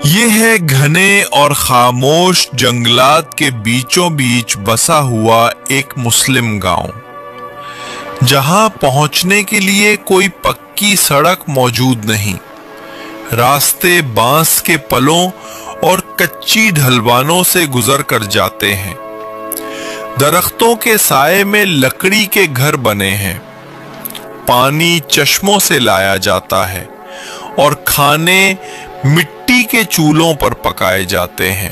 یہ ہے گھنے اور خاموش جنگلات کے بیچوں بیچ بسا ہوا ایک مسلم گاؤں، جہاں پہنچنے کے لیے کوئی پکی سڑک موجود نہیں۔ راستے بانس کے پلوں اور کچی ڈھلوانوں سے گزر کر جاتے ہیں۔ درختوں کے سائے میں لکڑی کے گھر بنے ہیں۔ پانی چشموں سے لایا جاتا ہے اور کھانے مٹی کے چولہوں پر پکائے جاتے ہیں۔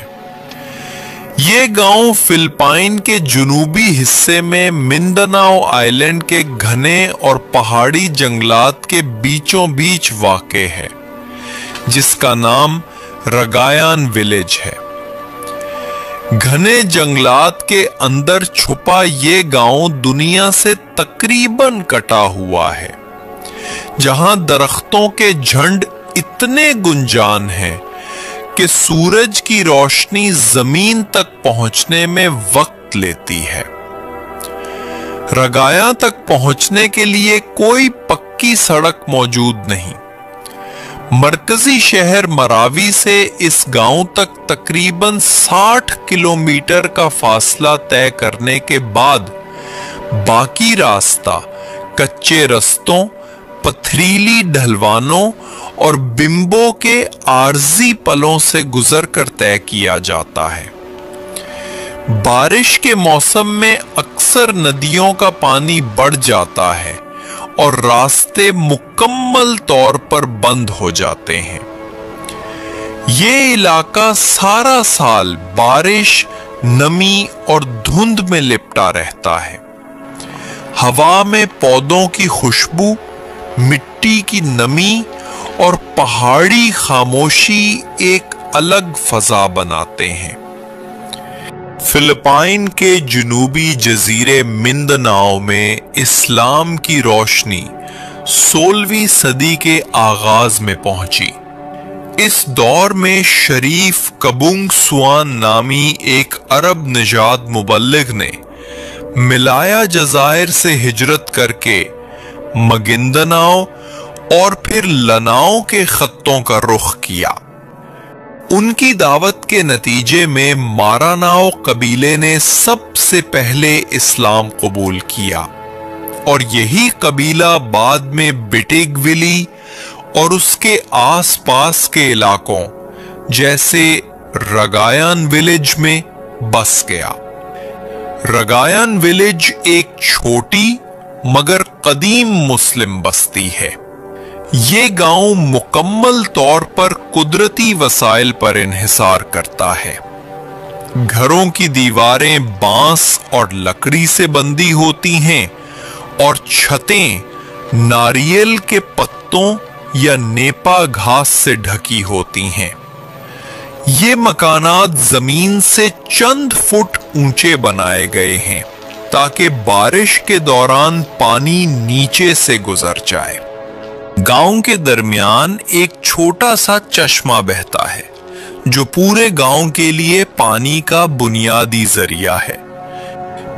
یہ گاؤں فلپائن کے جنوبی حصے میں منڈاناؤ آئلینڈ کے گھنے اور پہاڑی جنگلات کے بیچوں بیچ واقع ہے، جس کا نام رگایان ولیج ہے۔ گھنے جنگلات کے اندر چھپا یہ گاؤں دنیا سے تقریباً کٹا ہوا ہے، جہاں درختوں کے جھنڈ اتنے گنجان ہیں کہ سورج کی روشنی زمین تک پہنچنے میں وقت لیتی ہے۔ رگایاں تک پہنچنے کے لیے کوئی پکی سڑک موجود نہیں۔ مرکزی شہر مراوی سے اس گاؤں تک تقریباً 60 کلومیٹر کا فاصلہ طے کرنے کے بعد باقی راستہ کچے رستوں، پتھریلی ڈھلوانوں اور بمبوں کے عارضی پلوں سے گزر کر طے کیا جاتا ہے۔ بارش کے موسم میں اکثر ندیوں کا پانی بڑھ جاتا ہے اور راستے مکمل طور پر بند ہو جاتے ہیں۔ یہ علاقہ سارا سال بارش، نمی اور دھند میں لپٹا رہتا ہے۔ ہوا میں پودوں کی خوشبو، مٹی کی نمی اور پہاڑی خاموشی ایک الگ فضا بناتے ہیں۔ فلپائن کے جنوبی جزیرے منڈاناؤ میں اسلام کی روشنی 16ویں صدی کے آغاز میں پہنچی۔ اس دور میں شریف کبونگ سوان نامی ایک عرب نژاد مبلغ نے ملایا جزائر سے ہجرت کر کے مگنڈاناؤ اور پھر لناؤ کے خطوں کا رخ کیا۔ ان کی دعوت کے نتیجے میں ماراناؤ قبیلے نے سب سے پہلے اسلام قبول کیا، اور یہی قبیلہ بعد میں بٹیگ ویلی اور اس کے آس پاس کے علاقوں جیسے رگایان ولیج میں بس گیا۔ رگایان ولیج ایک چھوٹی مگر قدیم مسلم بستی ہے۔ یہ گاؤں مکمل طور پر قدرتی وسائل پر انحصار کرتا ہے۔ گھروں کی دیواریں بانس اور لکڑی سے بندھی ہوتی ہیں اور چھتیں ناریل کے پتوں یا نیپا گھاس سے ڈھکی ہوتی ہیں۔ یہ مکانات زمین سے چند فٹ اونچے بنائے گئے ہیں تاکہ بارش کے دوران پانی نیچے سے گزر جائے۔ گاؤں کے درمیان ایک چھوٹا سا چشمہ بہتا ہے جو پورے گاؤں کے لیے پانی کا بنیادی ذریعہ ہے۔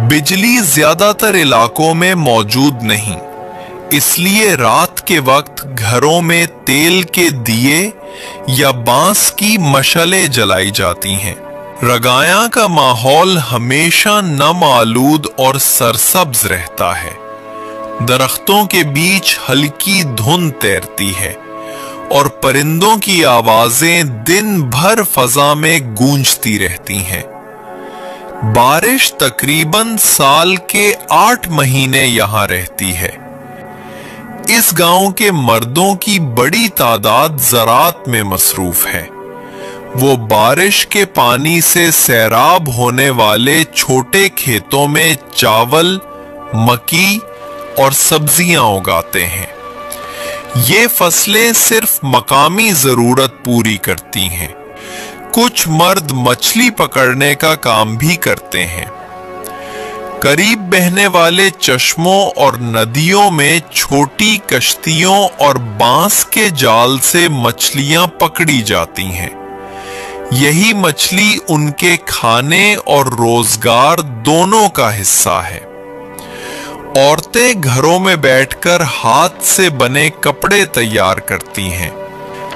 بجلی زیادہ تر علاقوں میں موجود نہیں، اس لیے رات کے وقت گھروں میں تیل کے دیے یا بانس کی مشعلیں جلائی جاتی ہیں۔ رگایاں کا ماحول ہمیشہ نم آلود اور سرسبز رہتا ہے۔ درختوں کے بیچ ہلکی دھند تیرتی ہے اور پرندوں کی آوازیں دن بھر فضا میں گونجتی رہتی ہیں۔ بارش تقریباً سال کے 8 مہینے یہاں رہتی ہے۔ اس گاؤں کے مردوں کی بڑی تعداد زراعت میں مصروف ہے۔ وہ بارش کے پانی سے سیراب ہونے والے چھوٹے کھیتوں میں چاول، مکئی اور سبزیاں اگاتے ہیں۔ یہ فصلیں صرف مقامی ضرورت پوری کرتی ہیں۔ کچھ مرد مچھلی پکڑنے کا کام بھی کرتے ہیں۔ قریب بہنے والے چشموں اور ندیوں میں چھوٹی کشتیوں اور بانس کے جال سے مچھلیاں پکڑی جاتی ہیں۔ یہی مچھلی ان کے کھانے اور روزگار دونوں کا حصہ ہے۔ عورتیں گھروں میں بیٹھ کر ہاتھ سے بنے کپڑے تیار کرتی ہیں۔